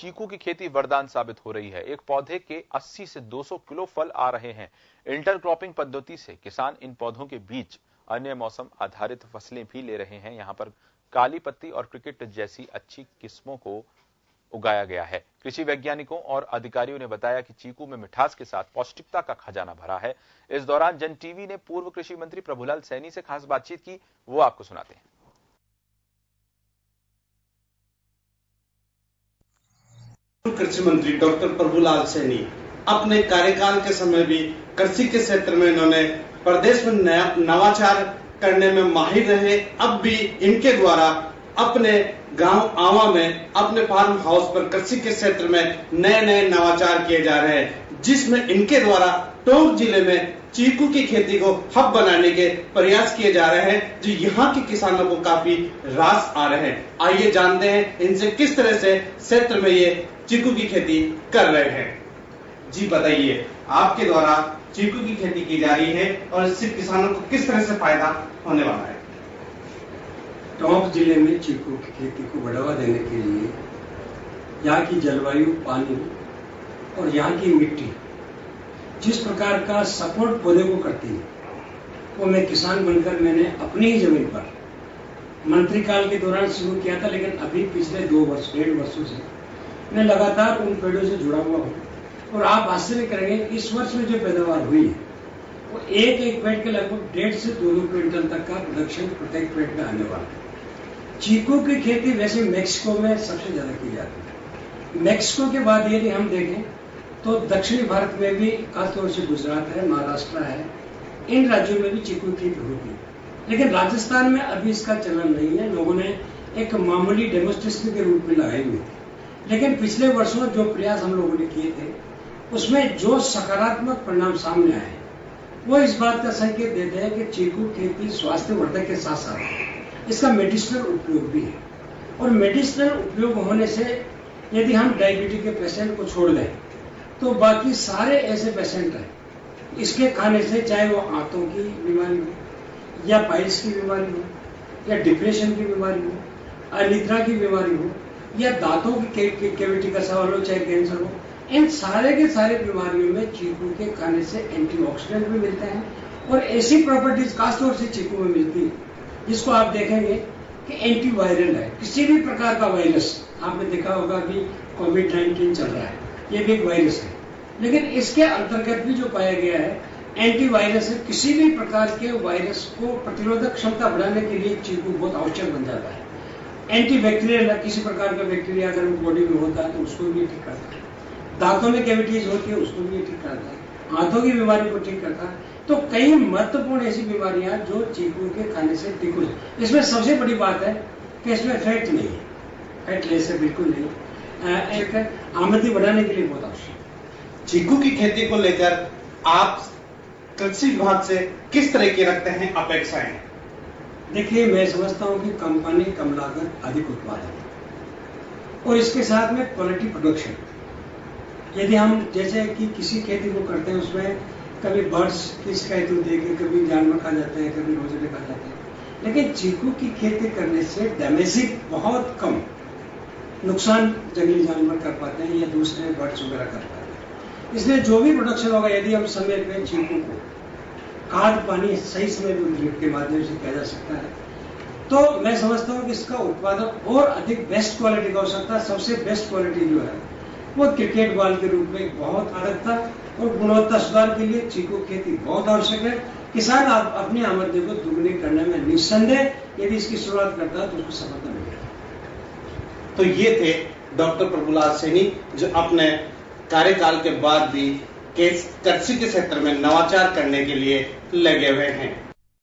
चीकू की खेती वरदान साबित हो रही है। एक पौधे के 80 से 200 किलो फल आ रहे हैं। इंटरक्रॉपिंग पद्धति से किसान इन पौधों के बीच अन्य मौसम आधारित फसलें भी ले रहे हैं। यहां पर काली पत्ती और क्रिकेट जैसी अच्छी किस्मों को उगाया गया है। कृषि वैज्ञानिकों और अधिकारियों ने बताया कि चीकू में मिठास के साथ पौष्टिकता का खजाना भरा है। इस दौरान जन टीवी ने पूर्व कृषि मंत्री प्रभुलाल सैनी से खास बातचीत की, वो आपको सुनाते हैं। कृषि मंत्री डॉक्टर प्रभुलाल सैनी अपने कार्यकाल के समय भी कृषि के क्षेत्र में इन्होंने प्रदेश में नवाचार करने में माहिर रहे। अब भी इनके द्वारा अपने गांव आवा में अपने फार्म हाउस पर कृषि के क्षेत्र में नए नए नवाचार किए जा रहे हैं, जिसमें इनके द्वारा टोंक जिले में चीकू की खेती को हब बनाने के प्रयास किए जा रहे हैं, जो यहाँ के किसानों को काफी रास आ रहे हैं। आइए जानते हैं इनसे किस तरह से क्षेत्र में ये चीकू की खेती कर रहे हैं। जी बताइए, आपके द्वारा चीकू की खेती की जा रही है और इससे किसानों को किस तरह से फायदा होने वाला है? टोंक जिले में चीकू की खेती को बढ़ावा देने के लिए यहाँ की जलवायु, पानी और यहाँ की मिट्टी जिस प्रकार का सपोर्ट पौधे को करती है, वो मैं किसान बनकर मैंने अपनी ही जमीन पर मंत्री काल के दौरान शुरू किया था, लेकिन अभी पिछले 1.5 वर्षों से मैं लगातार उन पेड़ों से जुड़ा हुआ हूँ। और आप आश्चर्य करेंगे, इस वर्ष में जो पैदावार हुई है वो एक पेड़ के लगभग 1.5 से 2 क्विंटल तक का प्रोडक्शन प्रत्येक पेड़ में आने वाला है। चीकू की खेती वैसे मैक्सिको में सबसे ज्यादा की जाती है। मैक्सिको के बाद यदि हम देखें तो दक्षिणी भारत में भी खासतौर से गुजरात है, महाराष्ट्र है, इन राज्यों में भी चीकू की खेती होती है। लेकिन राजस्थान में अभी इसका चलन नहीं है। लोगों ने एक मामूली डेमोन्स्ट्रेशन के रूप में लगाई हुई थी, लेकिन पिछले वर्षों जो प्रयास हम लोगों ने किए थे उसमें जो सकारात्मक परिणाम सामने आए वो इस बात का संकेत देते हैं कि चीकू खेती स्वास्थ्यवर्धक के साथ साथ इसका मेडिसिनल उपयोग भी है। और मेडिसिनल उपयोग होने से यदि हम डायबिटीज के पेशेंट को छोड़ दें तो बाकी सारे ऐसे पेशेंट हैं इसके खाने से, चाहे वो आंतों की बीमारी हो या पाइल्स की बीमारी हो या डिप्रेशन की बीमारी हो, अनिद्रा की बीमारी हो या दांतों की कैविटी का सवाल हो, चाहे कैंसर हो, इन सारे के सारे बीमारियों में चीकू के खाने से एंटीऑक्सीडेंट भी मिलते हैं और ऐसी प्रॉपर्टीज खासतौर से चीकू में मिलती है जिसको आप देखेंगे कि एंटीवायरल है। किसी भी प्रकार का वायरस, आपने देखा होगा कि कोविड-19 चल रहा है, ये भी एक वायरस है, लेकिन इसके अंतर्गत भी जो पाया गया है एंटीवायरस है। किसी भी प्रकार के वायरस को प्रतिरोधक क्षमता बढ़ाने के लिए चीकू बहुत आवश्यक बन जाता है। एंटीबैक्टीरियल, किसी प्रकार का बैक्टीरिया अगर बॉडी में होता है तो उसको भी ठीक करता है। दांतों में कैविटीज होती है उसको भी ठीक करता है। आंतों की बीमारी को ठीक करता है। तो कई महत्वपूर्ण ऐसी बीमारियां जो चीकू के खाने से ठीक हो जाए। इसमें सबसे बड़ी बात है कि इसमें फैट नहीं है, फैट लेस है बिल्कुल नहीं। एक आमदनी बढ़ाने के लिए बहुत आवश्यक है। चीकू की खेती को लेकर आप कृषि विभाग से किस तरह की रखते हैं अपेक्षाएं? देखिए, मैं समझता हूं कि कम पानी, कम लागत, अधिक उत्पादन और इसके साथ में क्वालिटी प्रोडक्शन। यदि हम जैसे कि किसी खेती को करते हैं उसमें कभी बर्ड्स की शिकायत होती है कि कभी जानवर खा जाते हैं, कभी रोजले खा जाते हैं, लेकिन चीकू की खेती करने से डैमेजिंग बहुत कम नुकसान जंगली जानवर कर पाते हैं या दूसरे बर्ड्स वगैरह कर पाते हैं। इसलिए जो भी प्रोडक्शन होगा, यदि हम समय पे चीकू को खाद पानी सही समय में ड्रिप के माध्यम से किया जा सकता है तो मैं समझता हूँ कि इसका उत्पादन और अधिक बेस्ट क्वालिटी का हो सकता है। सबसे बेस्ट क्वालिटी जो है वो क्रिकेट बॉल के रूप में बहुत अधिकता और गुणवत्ता सुधार के लिए चीकू खेती बहुत आवश्यक है। किसान अपनी आमदनी को दुगनी करने में निस्संदेह यदि इसकी शुरुआत करता है तो उसको सफलता मिलेगी। तो ये थे डॉक्टर प्रभुलाल सैनी, जो अपने कार्यकाल के बाद भी कृषि के क्षेत्र में नवाचार करने के लिए लगे हुए हैं।